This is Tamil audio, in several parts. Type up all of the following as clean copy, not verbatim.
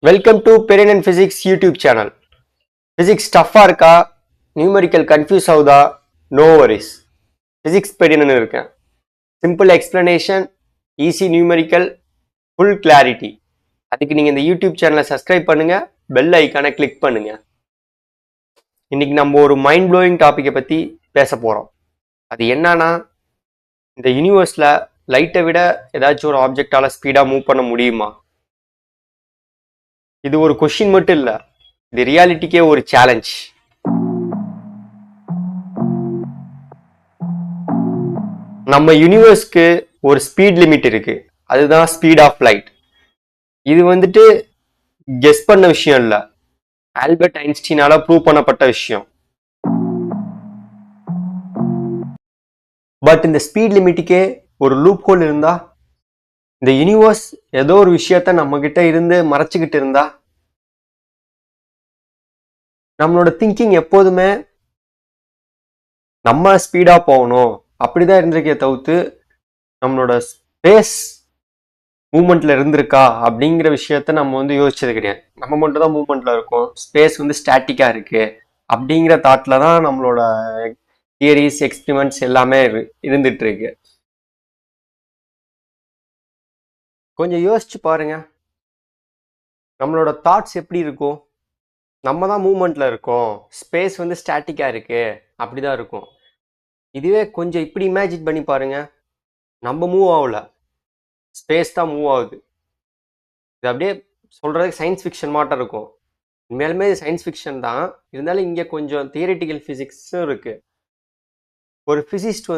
Welcome to Periyan and physics YouTube channel. Physics டஃப்பாக இருக்கா, நியூமெரிக்கல் கன்ஃபியூஸ் ஆகுதா? No worries. ஃபிசிக்ஸ் பெரியன்னு இருக்கேன். Simple explanation, easy numerical, full clarity. அதுக்கு நீங்கள் இந்த யூடியூப் சேனலை சப்ஸ்கிரைப் பண்ணுங்கள், பெல் ஐக்கானை கிளிக் பண்ணுங்கள். இன்னைக்கு நம்ம ஒரு மைண்ட் ப்ளோயிங் டாப்பிக்கை பற்றி பேச போகிறோம். அது என்னன்னா, இந்த யூனிவர்ஸில் லைட்டை விட ஏதாச்சும் ஒரு ஆப்ஜெக்டால் ஸ்பீடாக மூவ் பண்ண முடியுமா? இது ஒரு கொஸ்டின் மட்டும் இல்ல, இது ரியாலிட்டிக்கே ஒரு சேலஞ்ச். நம்ம யூனிவர்ஸ்க்கு ஒரு ஸ்பீட் லிமிட் இருக்கு, அதுதான் ஸ்பீட் ஆஃப் லைட். இது கெஸ் பண்ண விஷயம் இல்ல, ஆல்பர்ட் ஐன்ஸ்டீனால ப்ரூவ் பண்ணப்பட்ட விஷயம். பட் இந்த ஸ்பீட் லிமிட்டுக்கே ஒரு லூப் ஹோல் இருந்தா, இந்த யூனிவர்ஸ் ஏதோ ஒரு விஷயத்த நம்ம கிட்ட இருந்து மறைச்சுக்கிட்டு இருந்தா, நம்மளோட திங்கிங் எப்போதுமே நம்ம ஸ்பீடா போகணும் அப்படிதான் இருந்திருக்கே தவிர்த்து நம்மளோட ஸ்பேஸ் மூவ்மெண்ட்ல இருந்திருக்கா அப்படிங்கிற விஷயத்த நம்ம யோசிச்சது கிடையாது. நம்ம மட்டும் தான் மூவ்மெண்ட்ல இருக்கோம், ஸ்பேஸ் ஸ்டாட்டிக்கா இருக்கு அப்படிங்கிற தாட்ல தான் நம்மளோட தியரிஸ், எக்ஸ்பிரிமெண்ட்ஸ் எல்லாமே இருந்துட்டு இருக்கு. கொஞ்சம் யோசிச்சு பாருங்க, நம்மளோட தாட்ஸ் எப்படி இருக்கும்? நம்ம தான் மூவ்மெண்ட்ல இருக்கோம், ஸ்பேஸ் ஸ்டாட்டிக்கா இருக்கு அப்படிதான் இருக்கும். இதுவே கொஞ்சம் இப்படி இமேஜின் பண்ணி பாருங்க, நம்ம மூவ் ஆகல, ஸ்பேஸ் தான் மூவ் ஆகுது. இது அப்படியே சொல்றதுக்கு சயின்ஸ் ஃபிக்ஷன் மாட்டம் இருக்கும். உண்மையாலுமே சயின்ஸ் ஃபிக்ஷன் தான், இருந்தாலும் இங்க கொஞ்சம் தியரிட்டிக்கல் பிசிக்ஸும் இருக்கு. ஒரு பிசிஸ்ட்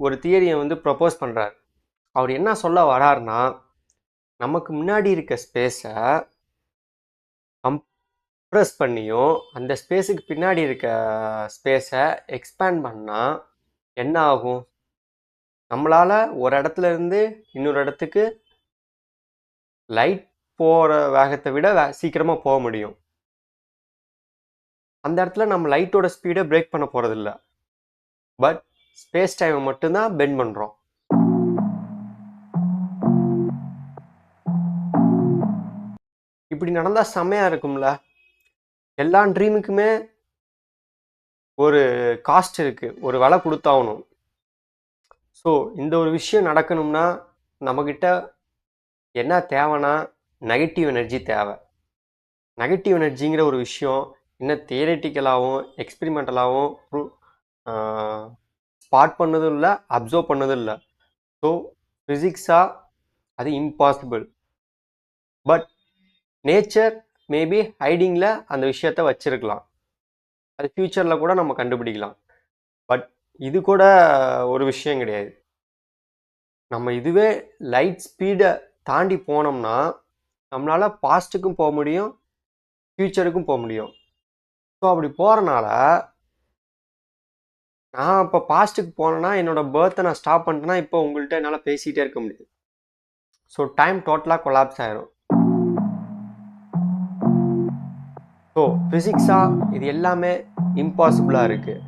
ஒரு தியரியை ப்ரப்போஸ் பண்றாரு. அவர் என்ன சொல்ல வராருன்னா, நமக்கு முன்னாடி இருக்க ஸ்பேஸை கம்ப்ரஸ் பண்ணியும் அந்த ஸ்பேஸுக்கு பின்னாடி இருக்க ஸ்பேஸை எக்ஸ்பேண்ட் பண்ணா என்ன ஆகும்? நம்மளால ஒரு இடத்துல இருந்து இன்னொரு இடத்துக்கு லைட் போற வேகத்தை விட சீக்கிரமா போக முடியும். அந்த இடத்துல நம்ம லைட்டோட ஸ்பீடை பிரேக் பண்ண போறது இல்லை, பட் ஸ்பேஸ் டைமை மட்டும்தான் பெண்ட் பண்றோம். இப்படி நடந்தா செம்மையா இருக்கும்ல. எல்லா ட்ரீமுக்குமே ஒரு காஸ்ட் இருக்கு, ஒரு விலை கொடுத்தாகணும். ஸோ இந்த ஒரு விஷயம் நடக்கணும்னா நம்மக்கிட்ட என்ன தேவைன்னா நெகட்டிவ் எனர்ஜி தேவை. நெகட்டிவ் எனர்ஜிங்கிற ஒரு விஷயம் இன்னும் தியரிட்டிக்கலாகவும் எக்ஸ்பிரிமெண்டலாகவும் ஸ்பாட் பண்ணதும் இல்லை, அப்சர்வ் பண்ணதும் இல்லை. ஸோ ஃபிசிக்ஸாக அது இம்பாசிபிள். பட் நேச்சர் மேபி ஹைடிங்கில் அந்த விஷயத்த வச்சிருக்கலாம், அது ஃப்யூச்சரில் கூட நம்ம கண்டுபிடிக்கலாம். பட் இது கூட ஒரு விஷயம் கிடையாது. நம்ம இதுவே லைட் ஸ்பீடை தாண்டி போனோம்னா நம்மளால் பாஸ்ட்டுக்கும் போக முடியும், ஃப்யூச்சருக்கும் போக முடியும். ஸோ அப்படி போகிறனால நான் இப்போ பாஸ்ட்டுக்கு போனேன்னா என்னோட பர்த்தை நான் ஸ்டாப் பண்ணிட்டேன்னா இப்போ உங்கள்கிட்ட என்னால் பேசிகிட்டே இருக்க முடியாது. ஸோ டைம் டோட்டலாக கொலாப்ஸ் ஆயிரும். ஸோ ஃபிசிக்ஸாக இது எல்லாமே இம்பாசிபிளாக இருக்குது.